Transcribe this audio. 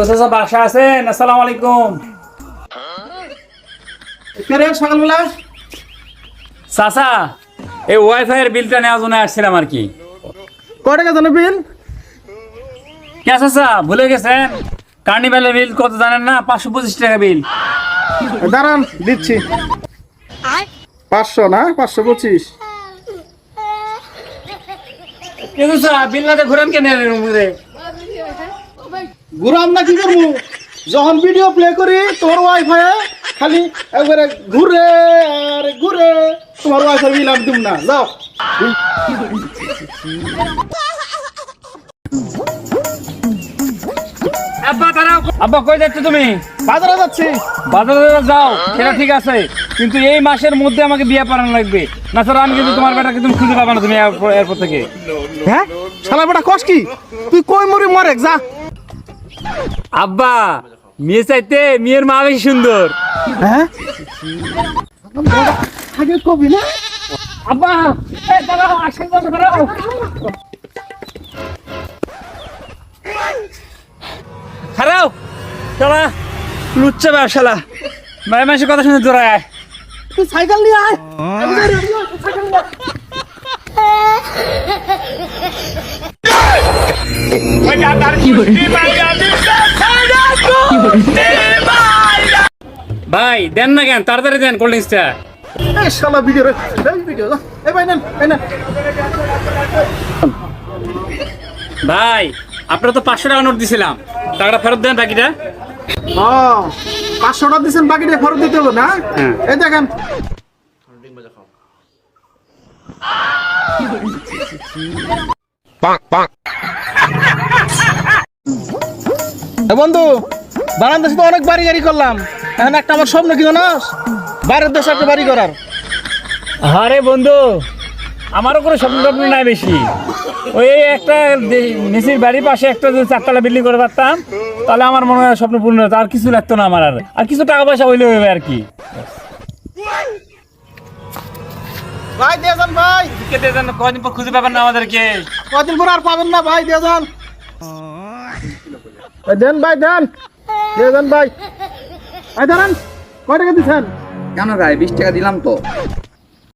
চাচা বাসা আছেন? আসসালামু আলাইকুম। সকালবেলা চাচা এই ওয়াইফাই এর বিলটা নেওয়ার জন্য আসছিলাম আর কি। কয় টাকা জানো বিল? কে চাচা ভুলে গেছেন? কার্নিভালের বিল কত জানেন না? 525 টাকা বিল। দাঁড়ান দিচ্ছি। 500 না 525। কে চাচা বিল না দিয়ে ঘুরেন কেন রে? ঘুরাম না কি করবো? যখন ভিডিও প্লে করি তোমার ওয়াইফাই খালি একবারে ঘুরে আর ঘুরে, তোমার ওয়াইফাই বিল আমি দিব না, যাও। আব্বা দাঁড়াও। আব্বা কই যাচ্ছ তুমি? বাজারে যাচ্ছি। বাজারে যাও, সেটা ঠিক আছে, কিন্তু এই মাসের মধ্যে আমাকে বিয়ে পড়ানো লাগবে, না স্যার আমি কিন্তু তোমার বেটাকে তুমি খুঁজে পাবে না তুমি এরপর থেকে। হ্যাঁ শালা বেটা কস কি? তুই কই মরি মরে যা। আব্বা মেয়ে চাইতে মেয়ের মা বেশি সুন্দর। হ্যাঁ আগে কবি না। আব্বা এই দাঁড়াও, আসেন দাঁড়াও। খারাও চলা লুচ্চা ব্যবসালা মায়ের মাসে কথা শুনে জোড়ায়। তুই সাইকেল নিয়ে আয়। আমি যাই রে, সাইকেল নিয়ে আয়। ভাই দেন না কেন, তাড়াতাড়ি দেন কোল্ড ড্রিঙ্কসটা। এই শালা ভিডিও রে, এই ভিডিও যা। এই ভাই নেন, এই নেন। ভাই আপনারা তো 500 টাকা নোট দিছিলাম, টাকাটা ফেরত দেন বাকিটা। ও 500 টাকা দিছেন, বাকিটা ফেরত দিতে হবে না? হ্যাঁ। এই দেখেন। বন্ধু বারান দেশে তো অনেক বাড়ি গাড়ি করলাম, এখন একটা আমার স্বপ্ন কি জানাস? বাইরের দেশে একটা বাড়ি করার। আরে বন্ধু আমারও কোনো স্বপ্ন টপ্ন নাই বেশি, ওই একটা নিচের বাড়ির পাশে একটা যদি 4 তলা বিল্ডিং করে পারতাম তাহলে আমার মনে হয় স্বপ্ন পূর্ণ হতো, আর কিছু লাগতো না আমার, আর কিছু টাকা পয়সা হইলে হবে আর কি। ভাই দিয়ে যান ভাই, কদিন পর খুঁজে পাবেন না আমাদেরকে। কদিন পর আর পাবেন না ভাই, দিয়ে যান। দেন ভাই দেন, দিয়ে যান ভাই। ভাই দাঁড়ান, কয় টাকা দিচ্ছেন? কেন ভাই 20 টাকা দিলাম তো।